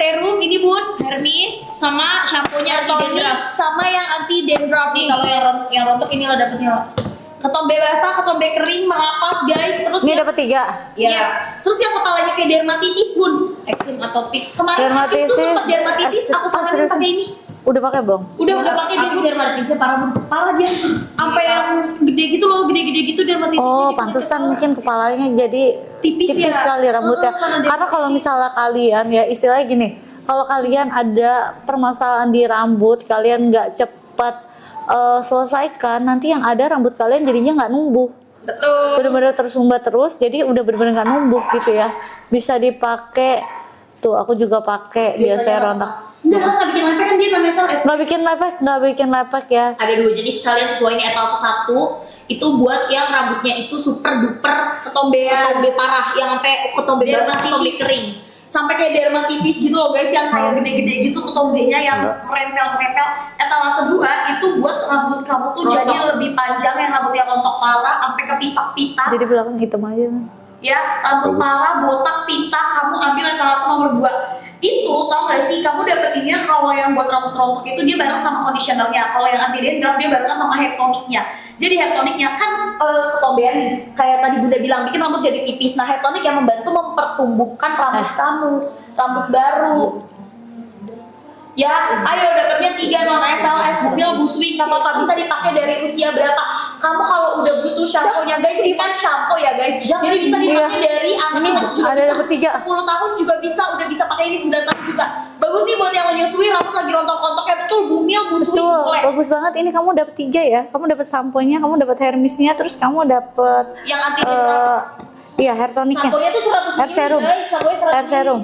serum ini Bun, Hermes sama shampoo-nya Tony sama yang anti dandruff nih. Kalau yang rontok ini lo dapetnya lo. Ketombe basah, ketombe kering, merapat guys. Terus Ini yang- dapat 3. Yes. Terus yang kepalanya kayak dermatitis Bun, eksim atopik. Kemarin habis tuh sempet dermatitis, aku saranin pakai ini. Udah pakai belum? Udah pakai dia Bun. Dermatitisnya parah Bun. Parah dia. Sampai yang gede gitu loh, gede-gede gitu dermatitisnya. Oh, Dia pantesan kepala. mungkin kepalanya jadi Tipis ya? sekali rambutnya. Karena Karena kalau misalnya kalian ya istilahnya gini, kalau kalian ada permasalahan di rambut, kalian nggak cepat selesaikan, nanti yang ada rambut kalian jadinya nggak numbuh. Betul. Bener-bener tersumbat terus, jadi udah bener-bener nggak numbuh gitu ya. Bisa dipakai. Tuh, aku juga pakai biasanya rontok. Enggak lah, nggak bikin lepek kan dia non SLS. Nggak bikin lepek ya. Ada 2 jenis, kalian sesuai ini etalase 1 itu buat yang rambutnya itu super duper ketombe parah, yang sampai ketombe basah, ketombe kering, sampai kayak dermatitis gitu loh guys, yang kayak gede-gede gitu ketombenya yang merempel. Etalase 2 itu buat rambut kamu tuh jadi lebih panjang, yang rambutnya rontok parah sampai ke pita-pita. Jadi belakang hitam aja. Ya, rambut parah, botak, pita, kamu ambil etalase nomor 2. Itu tau gak sih, kamu dapetinnya kalau yang buat rambut rontok itu dia bareng sama conditionernya. Kalau yang anti dandruff dia barengan sama hair tonicnya. Jadi hair tonicnya kan ketombean nih, kayak tadi Bunda bilang, bikin rambut jadi tipis. Nah, hair tonic yang membantu mempertumbuhkan rambut kamu, rambut baru. Ya, ayo dapatnya 3 non SLS Mil Buswis, nggak apa-apa, bisa dipakai dari usia berapa. Kamu kalau udah butuh shampoo-nya guys, ini kan shampoo ya guys. Jadi bisa dipakai dari anak-anak juga ada bisa. dapat 3. 10 tahun juga bisa, udah bisa pakai ini 9 tahun juga. Bagus nih buat yang menyusui rambut lagi rontok-rontoknya, betul Bumil Buswis. Betul, boleh. bagus banget. Ini kamu dapat 3 ya. Kamu dapat samponya, kamu dapat Hermesnya, terus kamu dapat Yang anti dandruff. iya hair tonicnya. Samponya tuh 100 Hair serum. guys, samponya 100 Hair serum.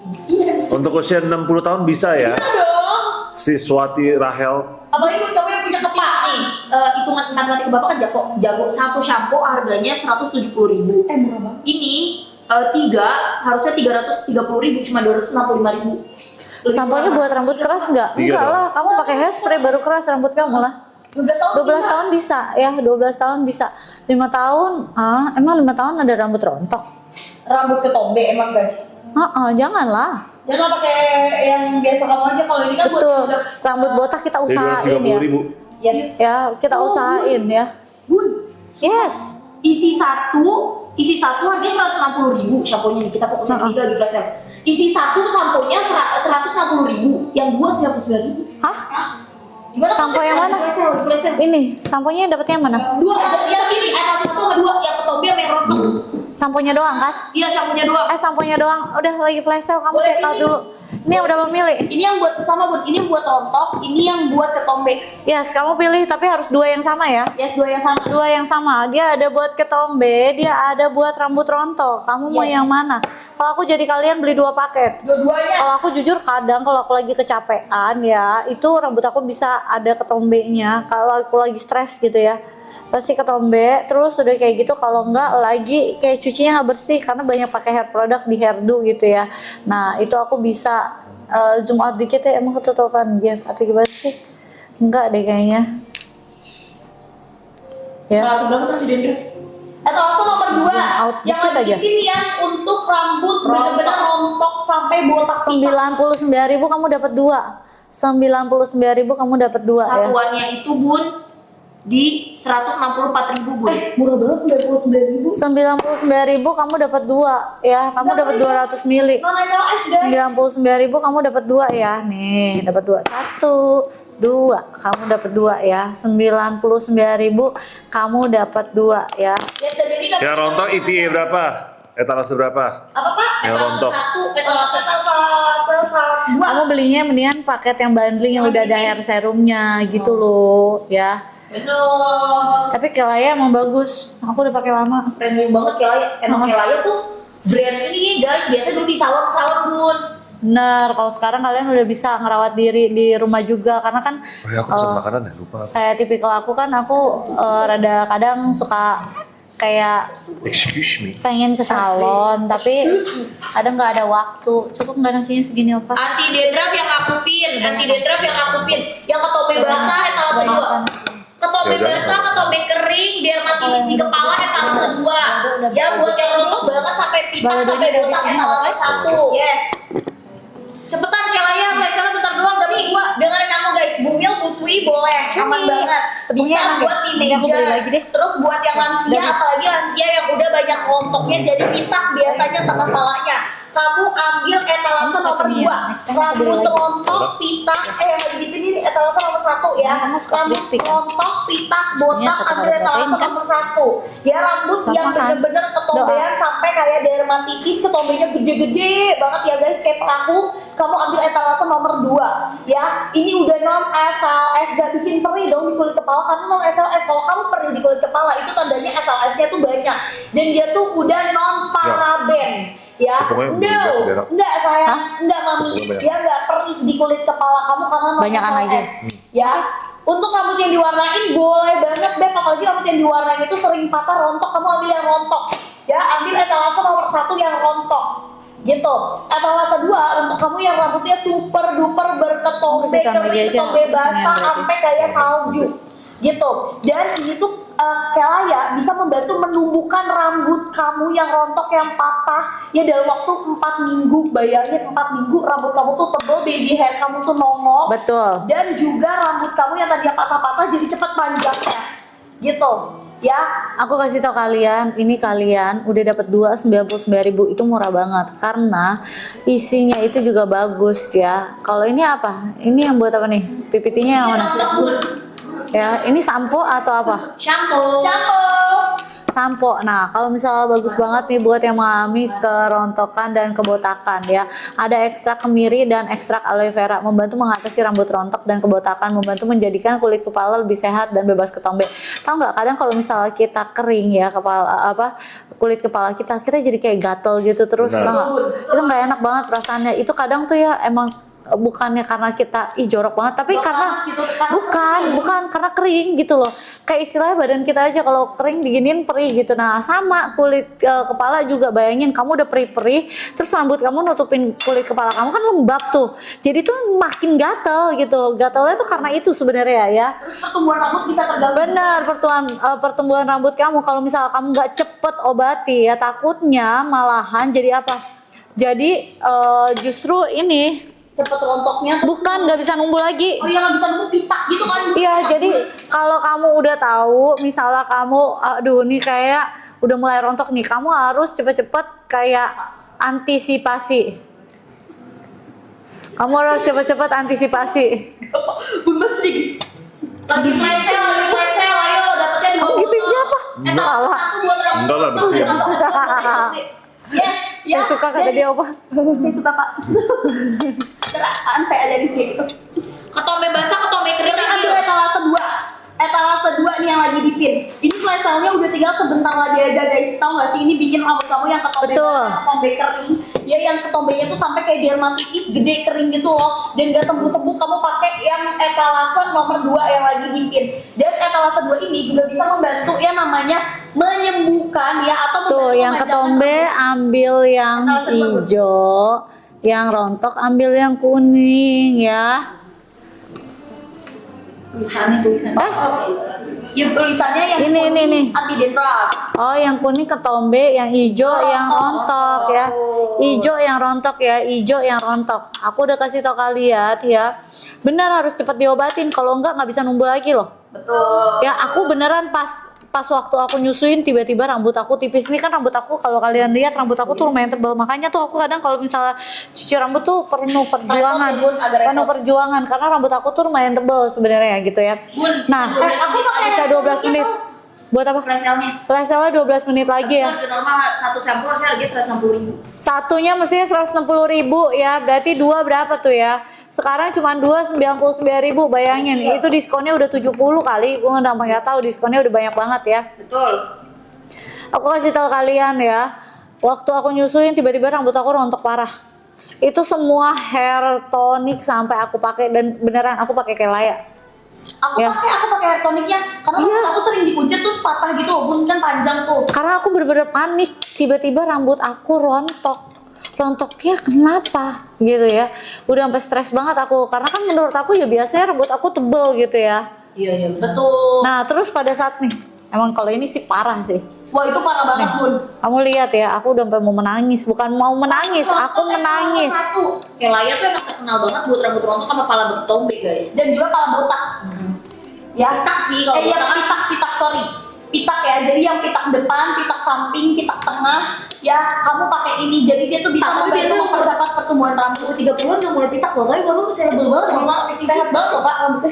Iya, Untuk usia 60 tahun bisa ya? bisa dong. Si Swati Rahel. Apalagi buat kamu yang punya kepala nih, hitungan matematika bapak kan jago. Satu shampoo harganya 170.000. Murah banget. Ini 3 harusnya 330.000, cuma 265.000. Samponya buat rambut keras nggak? 3 Enggak dong. lah, kamu pakai hairspray baru keras rambut kamu lah. 12 tahun 12 bisa. tahun bisa ya, 12 tahun bisa. 5 tahun, emang 5 tahun ada rambut rontok? Rambut ketombe emang guys. Janganlah. Jangan pakai yang biasa kamu aja, kalau ini kan Betul. buat Rambut botak kita Jadi usahain ya. 230.000. Yes. Ya, kita usahain ya. Bun, Yes. isi satu harganya 160.000 shampoo-nya nih, kita fokus lagi flash sale. Isi satu samponya 160.000, yang 2 99.000. Hah? Gimana Sampo konsepnya? yang mana? Flash sale. Ini, samponya dapetnya yang mana? 2 yang ini, atas 1 sama 2 yang ketombe sama yang rontok. Samponya doang kan? Iya, shampoo-nya 2. Samponya doang. Udah lagi flash sale, kamu Boleh check out pilih. dulu. Ini udah memilih. Ini yang buat sama Bun, ini yang buat rontok, ini yang buat ketombe. Yes, kamu pilih tapi harus 2 yang sama ya. Yes, 2 yang sama. 2 yang sama. Dia ada buat ketombe, dia ada buat rambut rontok. Kamu mau Yes. yang mana? Kalau aku jadi kalian beli 2 paket. Dua-duanya. Kalau aku jujur kadang kalau aku lagi kecapean ya, itu rambut aku bisa ada ketombenya. Kalau aku lagi stres gitu ya, pasti ketombe. Terus udah kayak gitu, kalau enggak lagi kayak cucinya nggak bersih karena banyak pakai hair product di hairdo gitu ya. Nah itu aku bisa zoom out dikit ya, emang ketutupan Jeff atau gimana sih? Enggak deh kayaknya. Ya. Nah, seberapa tuh si dandruff? Etalase nomor 2 out yang dikit lagi aja. bikin yang untuk rambut benar-benar rontok sampai botak pita. 99.000 kamu dapat 2. 99.000 kamu dapat 2 ya. Satuannya itu Bun di 164.000 Bun. Murah banget 99.000. 99.000 kamu dapat 2 ya. Kamu dapat 200 mili. Non SLS guys. 99.000 kamu dapat 2 ya. Nih, dapat 2. 1 2 kamu dapat 2 ya. 99.000 kamu dapat 2 ya. Ya, dan ini kan Yang rontok ITE berapa? Etalase berapa? apa Pak? Yang rontok. Etalase 1, Kamu belinya mendingan paket yang bundling yang udah ada hair serumnya gitu loh ya. Betul. Tapi Kelaya emang bagus. Aku udah pakai lama. Premium banget Kelaya. Emang Kelaya tuh brand ini guys, biasa dulu di salon-salon Bun. Bener, kalau sekarang kalian udah bisa ngerawat diri di rumah juga karena kan Oh ya, aku pesen makanan ya, lupa. kayak tipikal aku kan aku rada kadang suka kayak Excuse me. pengen ke salon tapi kadang nggak ada waktu. Cukup nggak nasinya segini apa? Anti dandruff yang aku pin, yang ketombe basah etalase 2. Ketombe Ya udah. basah, ketombe kering, dermatitis di kepala etalase 2. Ya buat yang rontok banget sampai pita, sampai botak etalase 1. Yes. aman banget. Tebingnya Bisa enak ya? buat Ini aku beli lagi teenagers, deh. terus buat yang lansia, apalagi lansia yang udah banyak rontoknya jadi pitak biasanya tengah palanya. Kamu ambil etalase Kamu suka nomor cemilan? 2, Next time aku beli rambut lagi. rontok, pitak, yang lagi dipilih ini etalase nomor 1 ya. Kamu suka Rambut crispy kan? rontok, pitak, Sebenarnya botak, tetap ambil ada etalase protein, kan? nomor 1. Ya rambut Sama yang kan? bener-bener ketombean sampai kayak dermatitis, ketombenya gede-gede banget ya guys, kayak perahu. Kamu ambil etalase nomor 2 ya. Ini udah non SLS, gak bikin perih dong di kulit kepala karena non SLS. Kalau kamu perih di kulit kepala itu tandanya SLS-nya tuh banyak dan dia tuh udah non paraben. Ya, Tepungnya no, berak. enggak sayang, enggak mami, Tepungnya banyak. dia enggak perih di kulit kepala kamu karena non Banyakan SLS. aja. Ya, untuk rambut yang diwarnain boleh banget deh, apalagi rambut yang diwarnain itu sering patah rontok, kamu ambil yang rontok. Ya, ambil etalase nomor 1 yang rontok. Gitu. Etalase 2 untuk kamu yang rambutnya super duper berketombe, Kasih tahu lagi kering, aja, ketombe kesini basah berarti. sampai kayak salju. Gitu. Dan ini tuh Kelaya bisa membantu menumbuhkan rambut kamu yang rontok, yang patah ya dalam waktu 4 minggu. Bayangin 4 minggu rambut kamu tuh tebal, baby hair kamu tuh nongol. Betul. Dan juga rambut kamu yang tadinya patah-patah jadi cepet panjangnya. Gitu. Ya, Aku kasih tau kalian, ini kalian udah dapat 299.000 itu murah banget karena isinya itu juga bagus ya. Kalau ini apa? Ini yang buat apa nih? PPT-nya yang mana? Ya, ini sampo atau apa? shampoo. Sampo. Nah, kalau misalnya bagus banget nih buat yang mengalami kerontokan dan kebotakan ya. Ada ekstrak kemiri dan ekstrak aloe vera membantu mengatasi rambut rontok dan kebotakan, membantu menjadikan kulit kepala lebih sehat dan bebas ketombe. Tahu nggak? Kadang kalau misalnya kita kering ya kulit kepala kita jadi kayak gatel gitu terus. Benar. Tau nggak? Itu nggak enak banget perasaannya. Itu kadang tuh ya emang bukannya karena kita jorok banget, tapi karena Panas gitu, bukan karena kering gitu loh. Kayak istilahnya badan kita aja kalau kering diginiin perih gitu. Nah sama kulit kepala juga, bayangin kamu udah perih-perih terus rambut kamu nutupin kulit kepala kamu kan lembab tuh, jadi tuh makin gatel gitu. Gatelnya tuh karena itu sebenarnya ya. Terus pertumbuhan rambut bisa terganggu. Benar, pertumbuhan rambut kamu kalau misalnya kamu nggak cepet obati ya takutnya malahan jadi apa? Jadi justru ini Cepet rontoknya tuh. bukan nggak bisa numbuh lagi. Oh iya, nggak bisa nunggu pitak gitu kan. Iya, jadi kalau kamu udah tahu, misalnya kamu, aduh nih kayak udah mulai rontok nih, kamu harus cepet-cepet kayak antisipasi. Kamu harus cepet-cepet antisipasi. Bunda sedih. Lagi flash sale, ayo dapetnya 2 Gitu siapa? Etalase 1 buat rambut. Enggak lah, bersih. Yes, ya. Saya suka kata dia apa? Saya suka Pak. Keraan saya ajarin kayak gitu. Ketombe basah, ketombe kering. Ini ambil etalase 2. Etalase 2 nih yang lagi dipin. Ini flash sale-nya udah tinggal sebentar lagi aja guys. Tahu nggak sih ini bikin rambut kamu yang ketombe Betul. basah, ketombe kering. Ya yang ketombenya tuh sampai kayak dermatitis gede kering gitu loh. Dan gak sembuh-sembuh, kamu pakai yang etalase nomor 2 yang lagi dipin. Dan etalase 2 ini juga bisa membantu ya namanya menyembuhkan ya atau Tuh, membantu yang memanjangkan ketombe rambut. ambil yang Etalase bagus. hijau, yang rontok ambil yang kuning ya. Tulisannya. Ya tulisannya yang Ini, kuning, nih. anti dandruff. Oh, yang kuning ketombe, yang hijau yang rontok ya. Hijau yang rontok ya, hijau yang rontok. Aku udah kasih tau kalian ya. Benar harus cepat diobatin, kalau enggak nggak bisa numbuh lagi loh. Betul. Ya aku beneran pas waktu aku nyusuin tiba-tiba rambut aku tipis. Ini kan rambut aku kalau kalian lihat rambut aku tuh lumayan tebal, makanya tuh aku kadang kalau misalnya cuci rambut tuh penuh perjuangan, Bun, agak repot. penuh perjuangan karena rambut aku tuh lumayan tebal sebenarnya gitu ya. Bun, Nah, aku pakai bisa 12 menit. Buat apa? flash sale-nya. Flash sale 12 menit lagi ya. Harga normal satu shampoo harusnya harganya 160.000. Satunya mestinya 160.000 ya, berarti dua berapa tuh ya? Sekarang cuma 299.000, bayangin. Itu diskonnya udah 70 kali, gue nggak tahu diskonnya udah banyak banget ya. Betul. Aku kasih tahu kalian ya, waktu aku nyusuin tiba-tiba rambut aku rontok parah. Itu semua hair tonic sampai aku pakai dan beneran aku pakai Kelaya. Aku Ya. pakai hair tonicnya karena Iya. rambut aku sering dikuncir terus patah gitu, Bun kan panjang tuh. Karena aku bener-bener panik, tiba-tiba rambut aku rontok. Rontoknya kenapa gitu ya? Udah sampai stres banget aku karena kan menurut aku ya biasanya rambut aku tebel gitu ya. Iya, betul. Nah, terus pada saat nih, emang kalau ini sih parah sih. Wah, itu parah banget, Bun. Kamu lihat ya, aku udah sampai mau menangis, bukan mau menangis, aku menangis. Kelaya tuh emang terkenal banget buat rambut rontok sama pala bertombe, guys. Dan juga pala botak. Ya, pitak sih kalau iya, pitak, sorry. Pitak ya, jadi yang pitak depan, pitak samping, pitak tengah. Ya, kamu pakai ini, jadi dia tuh bisa mempercepat pertumbuhan rambut. 30-an udah mulai pitak loh, tapi bapak masih rebel banget loh pak. Sehat banget loh Pak rambutnya.